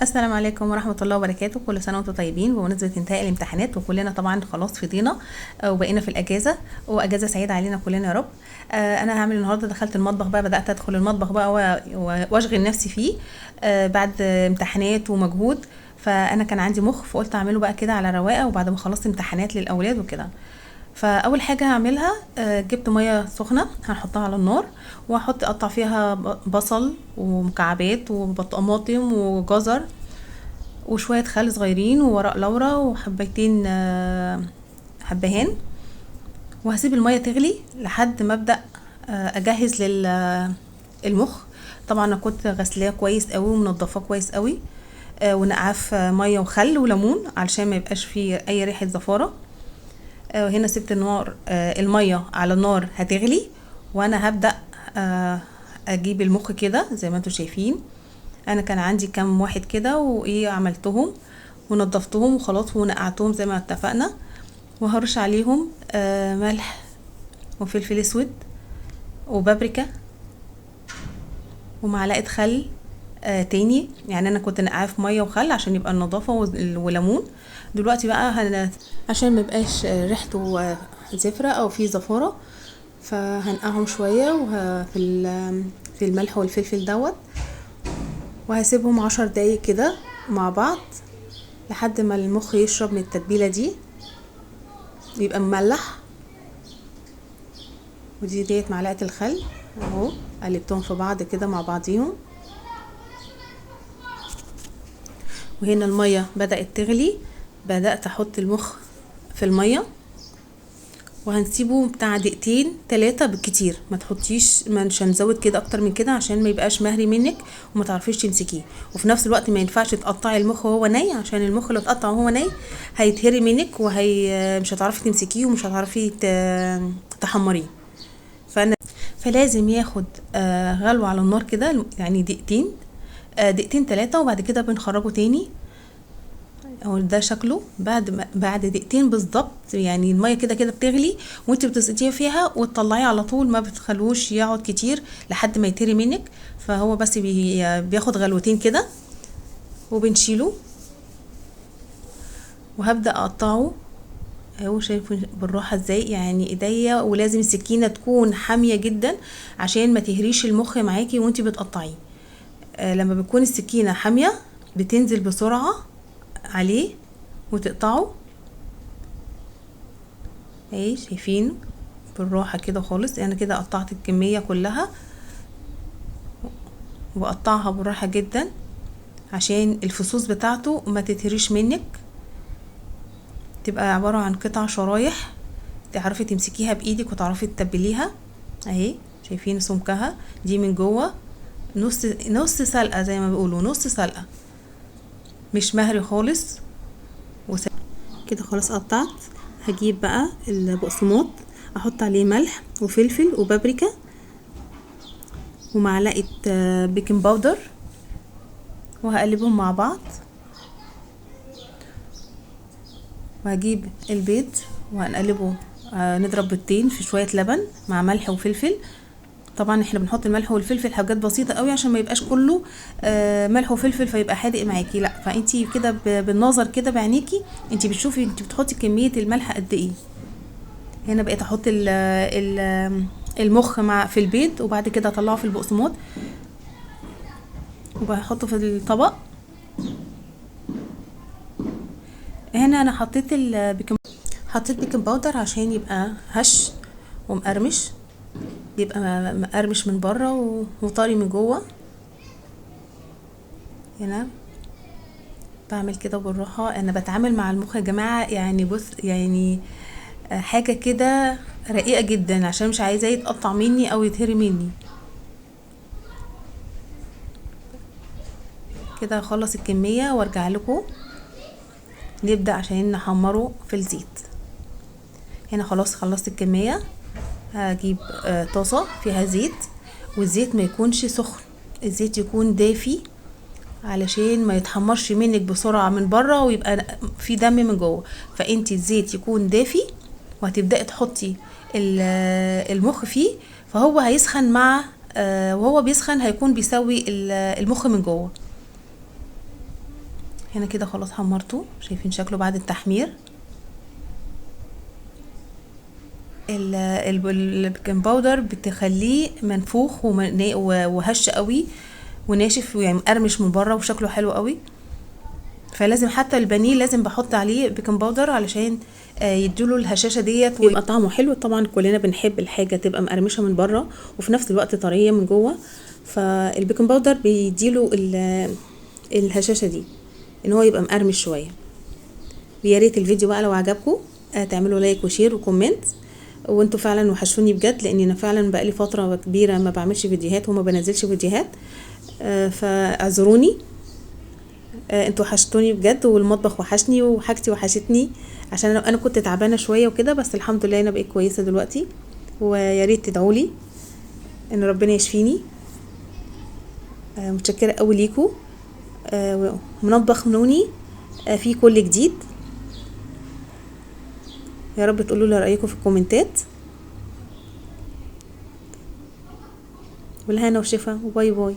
السلام عليكم ورحمة الله وبركاته. كل سنة وانتم طيبين بمناسبة انتهاء الامتحانات، وكلنا طبعا خلاص فضينا وبقينا في الأجازة، وأجازة سعيدة علينا كلنا يا رب. أنا هعمل النهاردة، دخلت المطبخ بقى، بدأت أدخل المطبخ بقى وأشغل نفسي فيه بعد امتحانات ومجهود. فأنا كان عندي مخ، فقلت أعمله بقى كده على رواقة، وبعد ما خلصت امتحانات للأولاد وكده. فاول حاجه هعملها، جبت ميه سخنه هنحطها على النار، وهحط اقطع فيها بصل ومكعبات وطماطم وجزر وشويه خل صغيرين وورق لورا وحبيتين حبهان، وهسيب الميه تغلي لحد ما ابدا اجهز للمخ. طبعا انا كنت غسلاه كويس قوي ومنضفاه كويس قوي، ونقعاه ميه وخل وليمون علشان ما يبقاش فيه اي ريحه زفاره. هنا سبت النار، الميه على النار هتغلي، وانا هبدا اجيب المخ كده زي ما انتم شايفين. انا كان عندي كام واحد كده، وايه عملتهم ونضفتهم وخلاص ونقعتهم زي ما اتفقنا، وهرش عليهم ملح وفلفل اسود وبابريكا ومعلقه خل تاني. يعني انا كنت نقعاه في ميه وخل عشان يبقى النظافه وليمون. دلوقتي بقى عشان ما يبقاش ريحته زفره او فيه زفاره، فهنقعهم شويه في الملح والفلفل دوت، وهسيبهم 10 دقايق كده مع بعض لحد ما المخ يشرب من التتبيله دي، يبقى مملح. ديت معلقه الخل اهو، قلبتهم في بعض كده مع بعضيهم. وهنا الميه بدأت تغلي، بدأت احط المخ في الميه، وهنسيبه بتاع دقيقتين 3 بالكتير. ما تحطيش، مش هنزود كده اكتر من كده عشان ما يبقاش مهري منك وما تعرفيش تمسكيه. وفي نفس الوقت ما ينفعش تقطعي المخ وهو ني، عشان المخ لو اتقطع وهو ني هيتهري منك مش هتعرفي تمسكيه ومش هتعرفي تحمريه. فلازم ياخد غلوة على النار كده، يعني دقيقتين 3، وبعد كده بنخرجه تاني. او ده شكله بعد دقيقتين بالظبط. يعني الميه كده كده بتغلي وانت بتسقطيه فيها وتطلعيه على طول، ما بتخلوش يقعد كتير لحد ما يتري منك. فهو بس بياخد غلوتين كده وبنشيله، وهبدا اقطعه اهو. شايفوا بالراحه ازاي؟ يعني ايديا، ولازم السكينه تكون حاميه جدا عشان ما تهريش المخ معاكي وانت بتقطعيه. لما بتكون السكينه حاميه بتنزل بسرعه عليه وتقطعه اهي. شايفين بالراحه كده خالص؟ انا كده قطعت الكميه كلها، وبقطعها بالراحه جدا عشان الفصوص بتاعته ما تتهريش منك، تبقى عباره عن قطع شرايح تعرفي تمسكيها بايدك وتعرفي تتبليها اهي. شايفين سمكها دي من جوه نص سلقه، زي ما بيقولوا نص سلقه، مش مهري خالص. كده خلاص قطعت. هجيب بقى البقسماط، احط عليه ملح وفلفل وبابريكا ومعلقه بيكنج باودر، وهقلبهم مع بعض. وهجيب البيض وهنقلبه، نضرب بيضتين في شويه لبن مع ملح وفلفل. طبعا احنا بنحط الملح والفلفل حاجات بسيطه قوي عشان ما يبقاش كله ملح وفلفل فيبقى حادق معاكي، لا. فانتي كده بالنظر كده بعينيكي انتي بتشوفي انتي بتحطي كميه الملح قد ايه. هنا بقيت احط المخ في البيض، وبعد كده اطلعه في البقسماط وبحطه في الطبق. هنا انا حطيت بيكنج باودر عشان يبقى هش ومقرمش، يبقى مقرمش من بره وطري من جوه. هنا بعمل كده بالراحه. انا بتعامل مع المخ يا جماعه، يعني بص، يعني حاجه كده رقيقه جدا عشان مش عايزاه يتقطع مني او يتهري مني. كده اخلص الكميه وارجع لكم نبدا عشان نحمره في الزيت. هنا خلاص خلصت الكميه. هجيب طاسه فيها زيت، والزيت ما يكونش سخن، الزيت يكون دافي علشان ما يتحمرش منك بسرعه من بره ويبقى في دم من جوه. فانتي الزيت يكون دافي، وهتبداي تحطي المخ فيه، فهو هيسخن مع وهو بيسخن هيكون بيسوي المخ من جوه. هنا كده خلاص حمرته، شايفين شكله بعد التحمير. البيكنج باودر بتخليه منفوخ وهش قوي وناشف يعني مقرمش من بره وشكله حلو قوي. فلازم حتى البانيه لازم بحط عليه بيكنج باودر علشان يديله الهشاشه ديت ويبقى طعمه حلو. طبعا كلنا بنحب الحاجه تبقى مقرمشه من بره وفي نفس الوقت طريه من جوه، فالبيكنج باودر بيديله الهشاشه دي ان هو يبقى مقرمش شويه. يا ريت الفيديو بقى لو عجبكم تعملوا لايك وشير وكومنت، وانتوا فعلا وحشوني بجد، لان انا فعلا بقالي فتره كبيره ما بعملش فيديوهات وما بنزلش فيديوهات، فاعذروني. انتوا وحشتوني بجد، والمطبخ وحشني وحاجتي وحشتني، عشان انا كنت تعبانه شويه وكده، بس الحمد لله انا بقيت كويسه دلوقتي. ويا ريت تدعولي ان ربنا يشفيني. متشكره قوي ليكم. مطبخ نوني فيه كل جديد. يا رب تقولوا لي رايكم في الكومنتات. والهنا وشفا وباي باي.